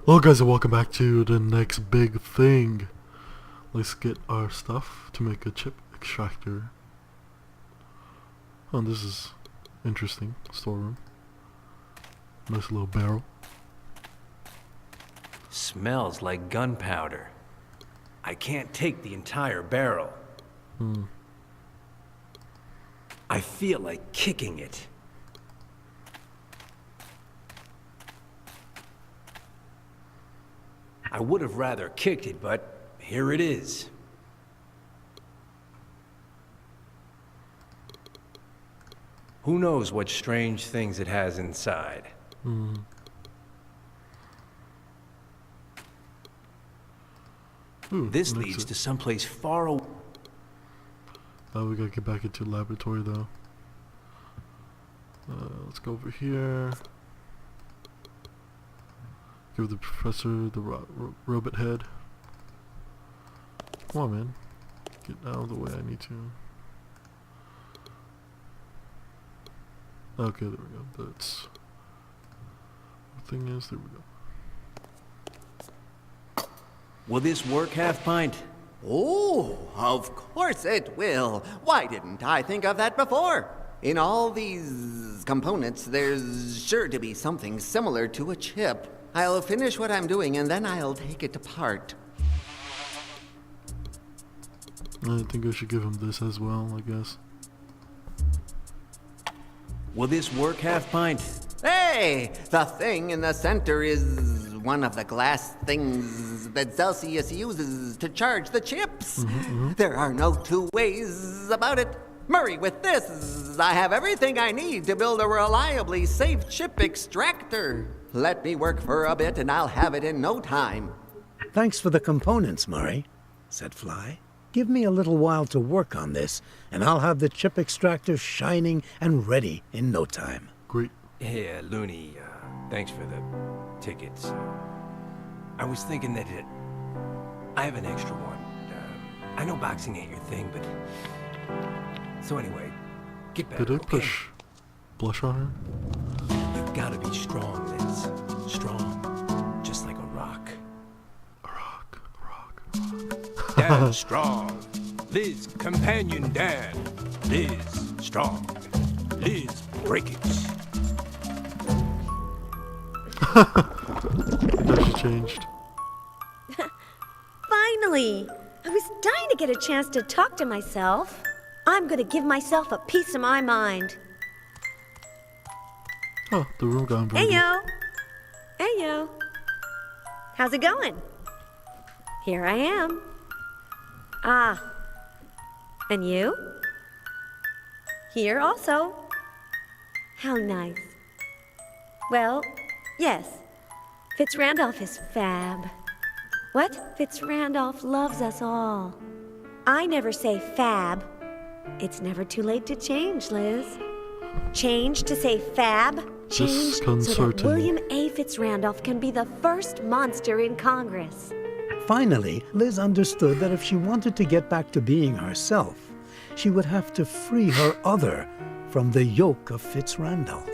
Hello guys and welcome back to the next big thing. Let's get our stuff to make a chip extractor. Oh, this is interesting. Storeroom. Nice little barrel. Smells like gunpowder. I can't take the entire barrel. I feel like kicking it. I would have rather kicked it, but here it is. Who knows what strange things it has inside? This leads to someplace far away. We gotta get back into the laboratory though. Let's go over here. Give the professor the robot head. Come on, man. Get out of the way. I need to. Okay, there we go. That's. The thing is, there we go. Will this work, Half Pint? Oh, of course it will. Why didn't I think of that before? In all these components, there's sure to be something similar to a chip. I'll finish what I'm doing and then I'll take it apart. I think I should give him this as well, I guess. Will this work, Half Pint? Hey! The thing in the center is one of the glass things that Celsius uses to charge the chips. There are no two ways about it. Murray, with this, I have everything I need to build a reliably safe chip extractor. Let me work for a bit and I'll have it in no time. Thanks for the components, Murray, said Fly. Give me a little while to work on this, and I'll have the chip extractor shining and ready in no time. Great. Yeah, Looney, thanks for the tickets. I was thinking that I have an extra one. I know boxing ain't your thing, but... So anyway, get better, Did I okay? push blush on her? You've gotta be strong, Liz. Strong. Just like a rock. A rock. Dan strong. Liz, companion Dan. Liz, strong. Liz, breakage. Now she changed. Finally! I was dying to get a chance to talk to myself. I'm gonna give myself a piece of my mind. Oh, the room got inverted. Heyo! Heyo! How's it going? Here I am. Ah. And you? Here also. How nice. Well, yes. Fitz Randolph is fab. What? Fitz Randolph loves us all. I never say fab. It's never too late to change, Liz. Change to say fab. Change so that Disconcerting. William A. Fitz Randolph can be the first monster in Congress. Finally, Liz understood that if she wanted to get back to being herself, she would have to free her other from the yoke of Fitz Randolph.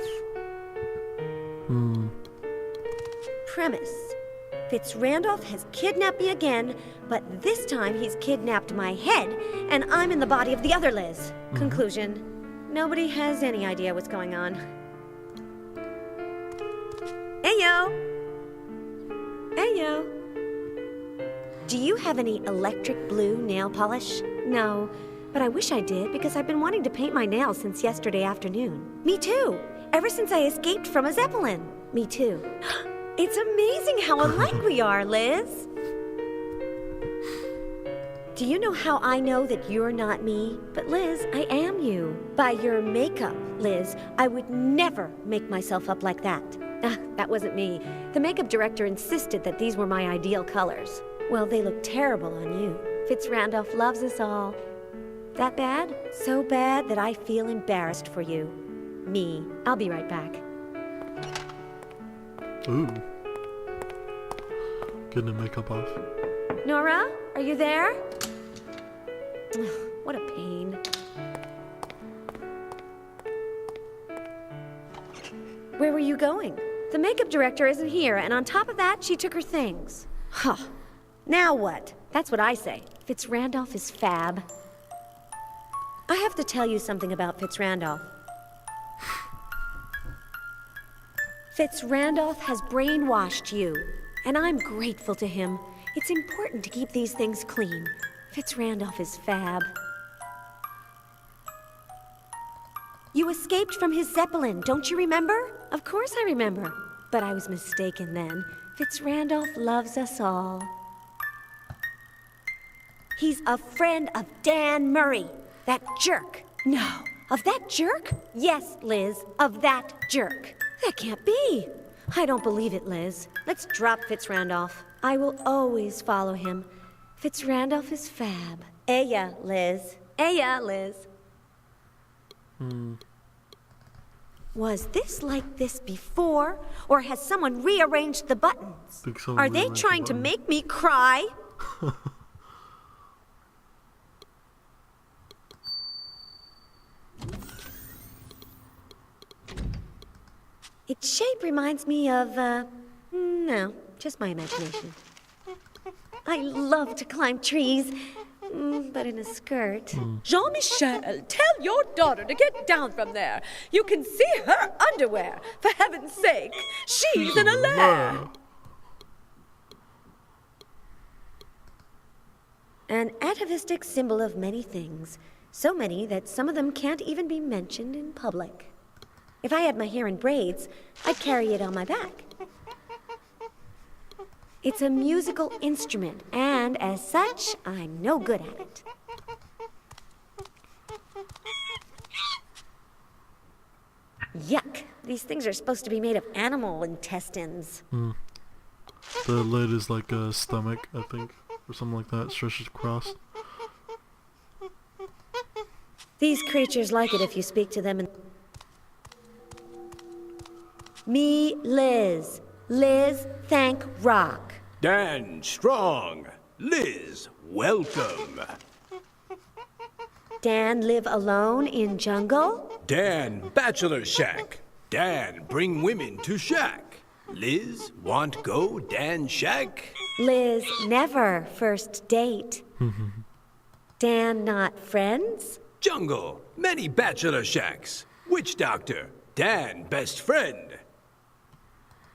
Premise. Fitz Randolph has kidnapped me again, but this time he's kidnapped my head, and I'm in the body of the other Liz. Conclusion. Nobody has any idea what's going on. Heyo! Heyo! Do you have any electric blue nail polish? No, but I wish I did because I've been wanting to paint my nails since yesterday afternoon. Me too! Ever since I escaped from a Zeppelin. Me too. It's amazing how alike we are, Liz! Do you know how I know that you're not me? But Liz, I am you. By your makeup, Liz. I would never make myself up like that. That wasn't me. The makeup director insisted that these were my ideal colors. Well, they look terrible on you. Fitz Randolph loves us all. That bad? So bad that I feel embarrassed for you. Me. I'll be right back. Ooh. Getting the makeup off. Nora, are you there? What a pain. Where were you going? The makeup director isn't here, and on top of that, she took her things. Huh. Now what? That's what I say. Fitzrandolph is fab. I have to tell you something about Fitzrandolph. Fitzrandolph has brainwashed you, and I'm grateful to him. It's important to keep these things clean. Fitzrandolph is fab. You escaped from his Zeppelin, don't you remember? Of course I remember. But I was mistaken then. Fitzrandolph loves us all. He's a friend of Dan Murray, that jerk. No, of that jerk? Yes, Liz, of that jerk. That can't be. I don't believe it, Liz. Let's drop Fitzrandolph. I will always follow him. Fitzrandolph is fab. Eya, Liz. Eya, Liz. Was this like this before? Or has someone rearranged the buttons? Are they trying to make me cry? Its shape reminds me of, no, just my imagination. I love to climb trees, but in a skirt. Jean-Michel, tell your daughter to get down from there. You can see her underwear. For heaven's sake, she's an Allaire. An atavistic symbol of many things. So many that some of them can't even be mentioned in public. If I had my hair in braids, I'd carry it on my back. It's a musical instrument, and as such, I'm no good at it. Yuck. These things are supposed to be made of animal intestines. The lid is like a stomach, I think, or something like that, stretches across. These creatures like it if you speak to them in... Me, Liz. Liz, thank Rock. Dan Strong. Liz, welcome. Dan live alone in jungle? Dan Bachelor Shack. Dan bring women to shack. Liz want go Dan Shack? Liz never first date. Dan not friends? Jungle, many bachelor shacks. Witch doctor, Dan best friend.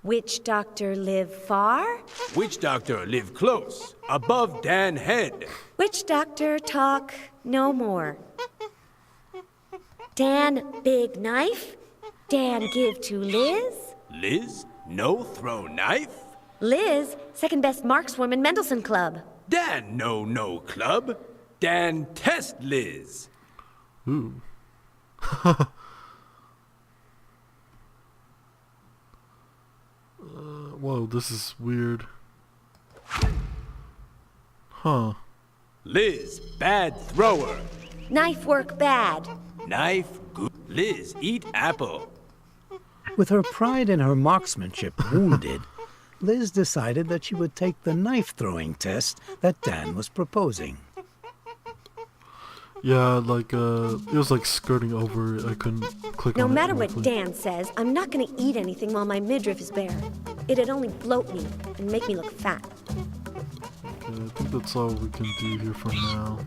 Witch doctor live far? Witch doctor live close, above Dan head. Witch doctor talk no more. Dan big knife? Dan give to Liz? Liz, no throw knife? Liz, second best markswoman Mendelssohn Club. Dan no club. Dan test Liz. Ooh. Whoa, this is weird. Huh. Liz, bad thrower. Knife work bad. Knife good. Liz, eat apple. With her pride in her marksmanship wounded, Liz decided that she would take the knife-throwing test that Dan was proposing. Yeah, like, it was like skirting over it. I couldn't click No on it. matter what correctly. Dan says, I'm not gonna eat anything while my midriff is bare. It'd only bloat me and make me look fat. Okay, I think that's all we can do here for now.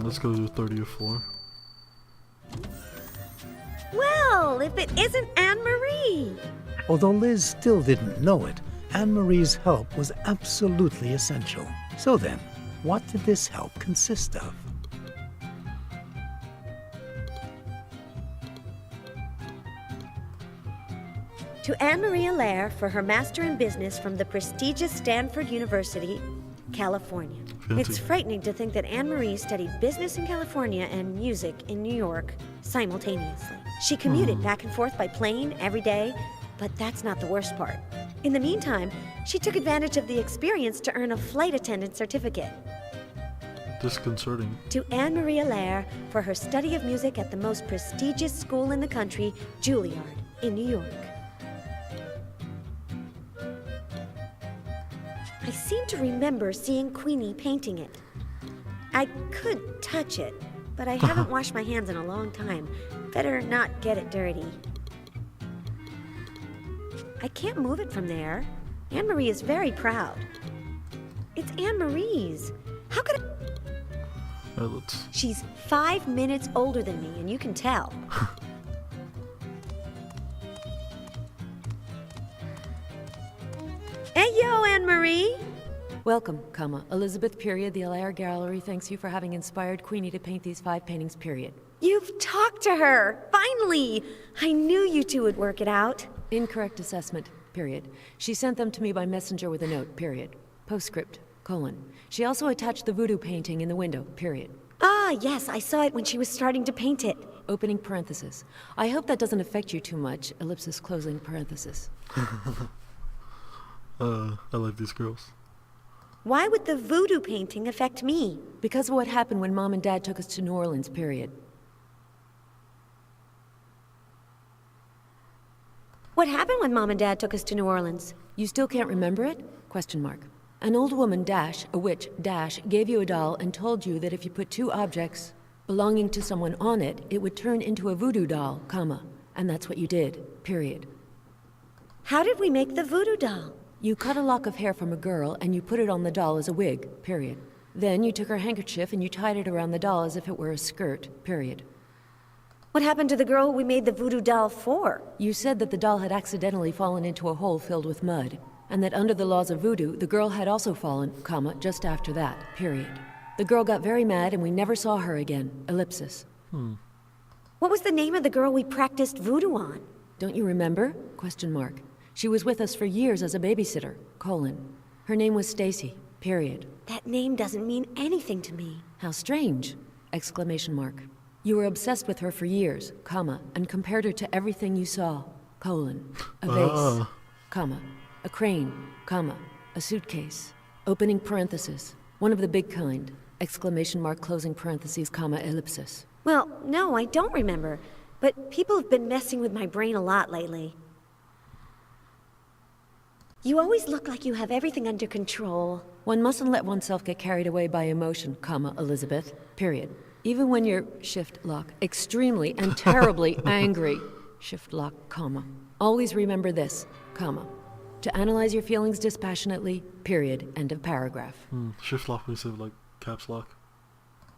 Let's go to the 30th floor. Well, if it isn't Anne-Marie! Although Liz still didn't know it, Anne-Marie's help was absolutely essential. So then, what did this help consist of? To Anne-Marie Allaire for her Master in Business from the prestigious Stanford University, California. Fancy. It's frightening to think that Anne-Marie studied business in California and music in New York simultaneously. She commuted back and forth by plane every day, but that's not the worst part. In the meantime, she took advantage of the experience to earn a flight attendant certificate. Disconcerting. To Anne-Marie Allaire for her study of music at the most prestigious school in the country, Juilliard, in New York. I seem to remember seeing Queenie painting it. I could touch it, but I haven't washed my hands in a long time. Better not get it dirty. I can't move it from there. Anne-Marie is very proud. It's Anne-Marie's. How could I... let's... She's 5 minutes older than me, and you can tell. Hey, yo, Anne-Marie! Welcome, Elizabeth, period. The Allaire Gallery thanks you for having inspired Queenie to paint these 5 paintings, period. You've talked to her! Finally! I knew you two would work it out. Incorrect assessment, period. She sent them to me by messenger with a note, period. Postscript, colon. She also attached the voodoo painting in the window, period. Ah, yes, I saw it when she was starting to paint it. Opening parenthesis. I hope that doesn't affect you too much, ellipsis closing parenthesis. I like these girls. Why would the voodoo painting affect me? Because of what happened when Mom and Dad took us to New Orleans, period. What happened when Mom and Dad took us to New Orleans? You still can't remember it? Question mark. An old woman, dash, a witch, dash, gave you a doll and told you that if you put 2 objects belonging to someone on it, it would turn into a voodoo doll, comma. And that's what you did, period. How did we make the voodoo doll? You cut a lock of hair from a girl and you put it on the doll as a wig, period. Then you took her handkerchief and you tied it around the doll as if it were a skirt, period. What happened to the girl we made the voodoo doll for? You said that the doll had accidentally fallen into a hole filled with mud, and that under the laws of voodoo, the girl had also fallen, comma, just after that, period. The girl got very mad and we never saw her again, ellipsis. What was the name of the girl we practiced voodoo on? Don't you remember? Question mark. She was with us for years as a babysitter, colon. Her name was Stacy, period. That name doesn't mean anything to me. How strange! Exclamation mark. You were obsessed with her for years, comma, and compared her to everything you saw, colon. A vase, comma, a crane, comma, a suitcase. Opening parenthesis. One of the big kind. Exclamation mark closing parentheses, comma, ellipsis. Well, no, I don't remember. But people have been messing with my brain a lot lately. You always look like you have everything under control. One mustn't let oneself get carried away by emotion, comma, Elizabeth, period. Even when you're, shift lock, extremely and terribly angry, shift lock, comma. Always remember this, comma. To analyze your feelings dispassionately, period, end of paragraph. Shift lock instead of like caps lock.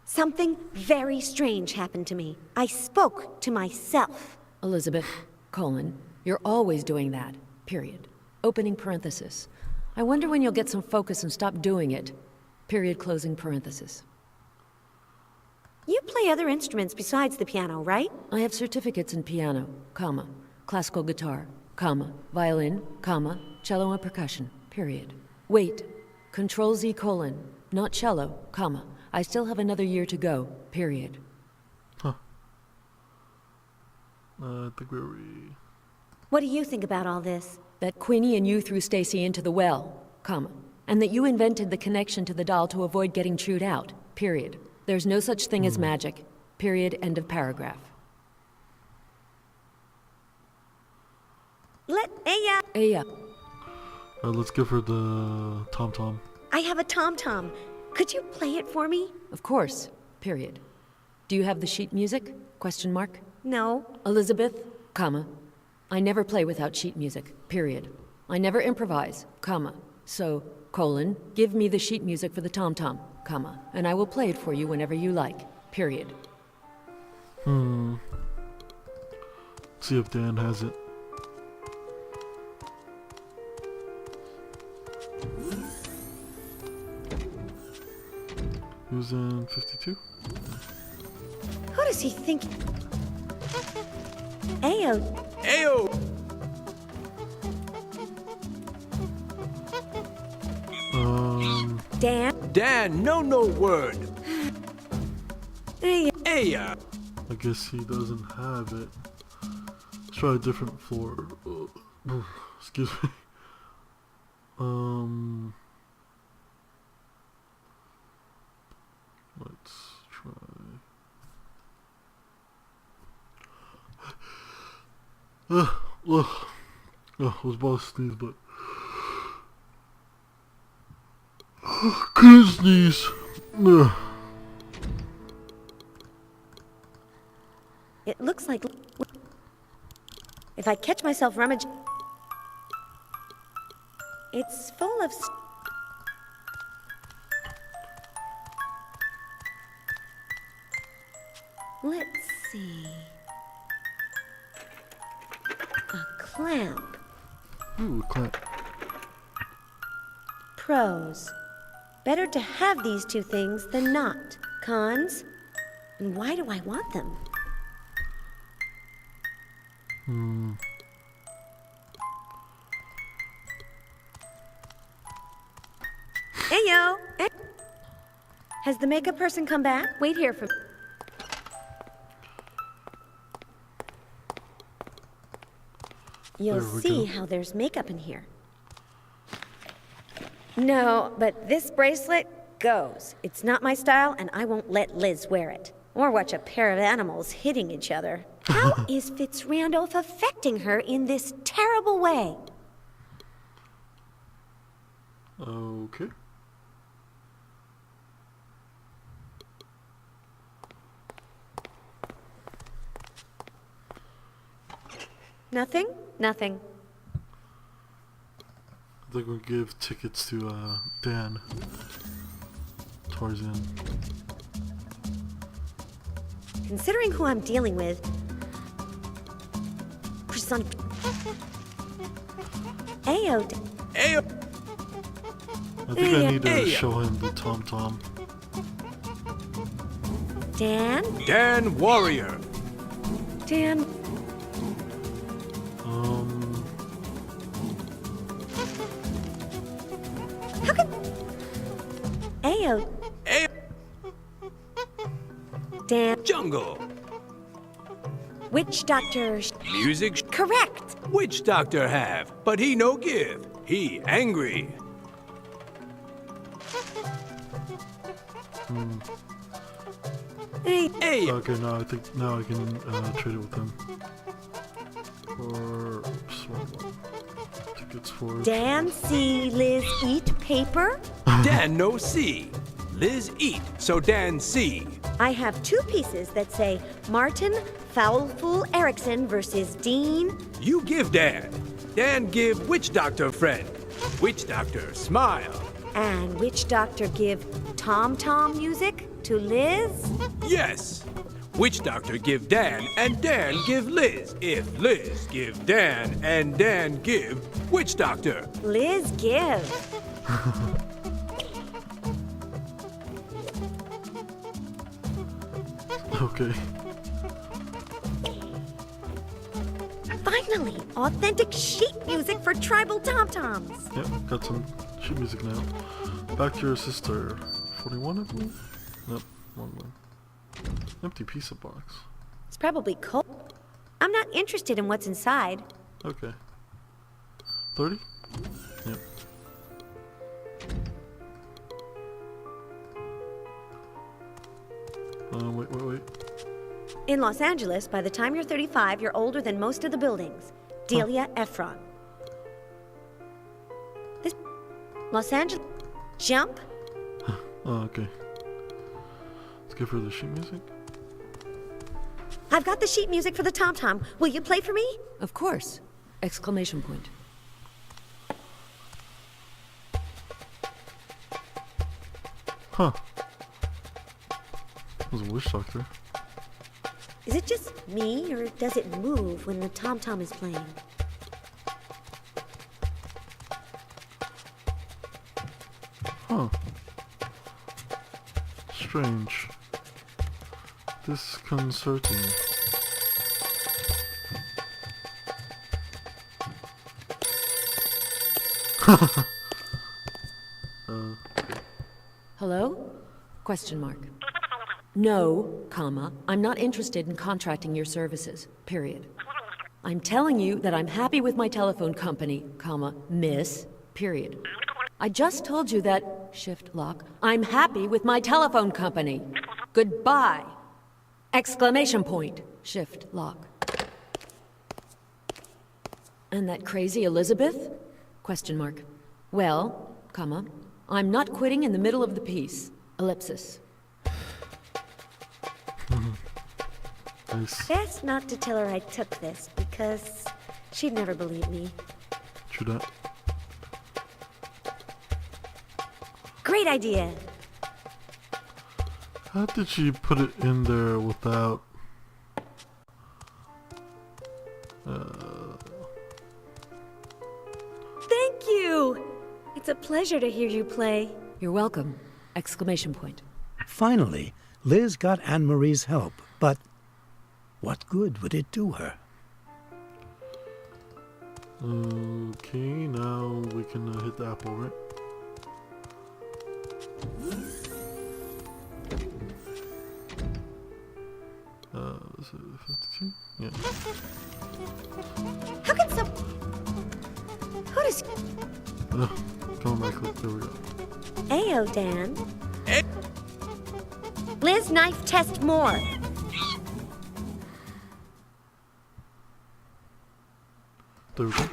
Something very strange happened to me. I spoke to myself. Elizabeth, colon, you're always doing that, period. Opening parenthesis. I wonder when you'll get some focus and stop doing it. Period closing parenthesis. You play other instruments besides the piano, right? I have certificates in piano, comma, classical guitar, comma, violin, comma, cello and percussion, period. Wait, Control Z colon, not cello, comma. I still have another year to go, period. Huh. I think we're... What do you think about all this? That Queenie and you threw Stacy into the well, comma, and that you invented the connection to the doll to avoid getting chewed out, period. There's no such thing as magic, period, end of paragraph. Aya. Let's give her the tom-tom. I have a tom-tom. Could you play it for me? Of course, period. Do you have the sheet music? Question mark. No. Elizabeth, comma. I never play without sheet music, period. I never improvise, comma. So, colon, give me the sheet music for the tom-tom, comma, and I will play it for you whenever you like, period. See if Dan has it. He was in 52? Who does he think? Ayo. Ayo! Dan? Dan, no word. Ayo. Aya! I guess he doesn't have it. Let's try a different floor. Excuse me. Let's try. I was about to sneeze, but couldn't sneeze. like... If I catch myself rummaging... It's full of... Let's see... A clamp. Ooh, clamp. Pros. Better to have these two things than not. Cons. And why do I want them? Heyo! Has the makeup person come back? Wait here for... You'll There we see go. how there's makeup in here. No, but this bracelet goes. It's not my style, and I won't let Liz wear it. Or watch a pair of animals hitting each other. How is Fitzrandolph affecting her in this terrible way? Okay. Nothing? Nothing. I think we'll give tickets to Dan towards the end. Considering who I'm dealing with... Ayo, Ayo! I think I need to Hey. show him the Tom Tom. Dan? Dan Warrior. Dan... How could... Ayo, Ayo! Dan... Jungle. Witch Doctor... Music. Correct! Witch doctor have, but he no give. He angry. Hey, Hey! Okay, now I think now I can trade it with him. For oops, wrong one. Tickets for Dan see Liz eat paper? Dan no see. Liz eat, so Dan see. I have two pieces that say Martin Foulful Erickson versus Dean. You give Dan. Dan give witch doctor friend. Witch doctor smile. And Witch Doctor give Tom Tom music to Liz? Yes. Witch doctor give Dan and Dan give Liz. If Liz give Dan and Dan give witch doctor. Liz give. Okay. Finally, authentic sheet music for tribal tom-toms. Yep, got some sheet music now. Back to your sister. 41, I believe? Nope, wrong one. Empty pizza box. It's probably cold. I'm not interested in what's inside. Okay. 30? Yep. Wait. In Los Angeles, by the time you're 35, you're older than most of the buildings. Delia Ephron. This... Los Angeles... Jump? Oh, okay. Let's give her the sheet music. I've got the sheet music for the tom-tom. Will you play for me? Of course! Exclamation point. Huh. That was a witch doctor. Is it just me, or does it move when the tom-tom is playing? Huh. Strange. Disconcerting. Hello? Question mark. No, comma, I'm not interested in contracting your services, period. I'm telling you that I'm happy with my telephone company, comma, miss, period. I just told you that, shift lock, I'm happy with my telephone company. Goodbye! Exclamation point, shift lock. And that crazy Elizabeth? Question mark. Well, comma, I'm not quitting in the middle of the piece, ellipsis. Nice. Best not to tell her I took this, because she'd never believe me. True that. Great idea! How did she put it in there without... Thank you! It's a pleasure to hear you play. You're welcome! Exclamation point. Finally, Liz got Anne-Marie's help, but what good would it do her? Okay, now we can hit the apple, right? Is it 52? Yeah. How can some... Who does... Come on, right click. There we go. Ayo, Dan. Liz, knife test more. There we go.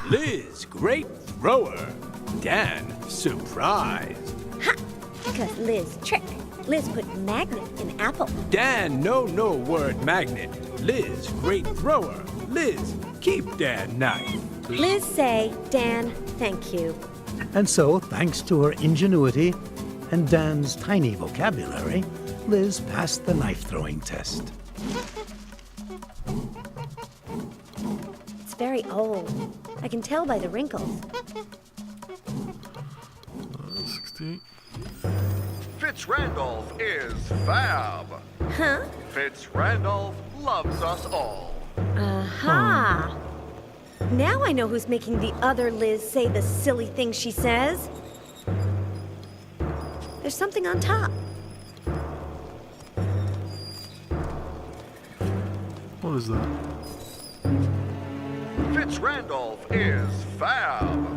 Liz, great thrower. Dan, surprise. Ha! Because Liz trick. Liz put magnet in apple. Dan, no word magnet. Liz, great thrower. Liz, keep Dan knife. Liz say, Dan, thank you. And so, thanks to her ingenuity and Dan's tiny vocabulary, Liz passed the knife-throwing test. It's very old. I can tell by the wrinkles. 68. Fitz-Randolph is fab. Huh? Fitz-Randolph loves us all. Aha! Now I know who's making the other Liz say the silly thing she says. There's something on top. What is that? Fitz-Randolph is fab.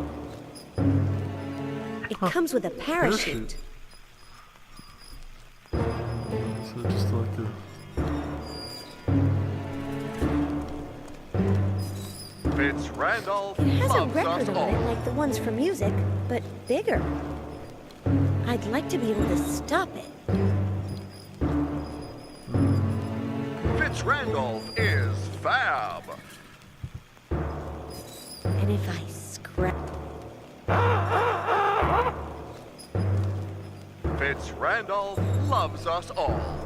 It comes with a parachute. So just like a... Fitz-Randolph It has a loves record us on all. it like the ones for music, but bigger. I'd like to be able to stop it. Fitz-Randolph is fab. And if I scrap... Fitz-Randolph loves us all.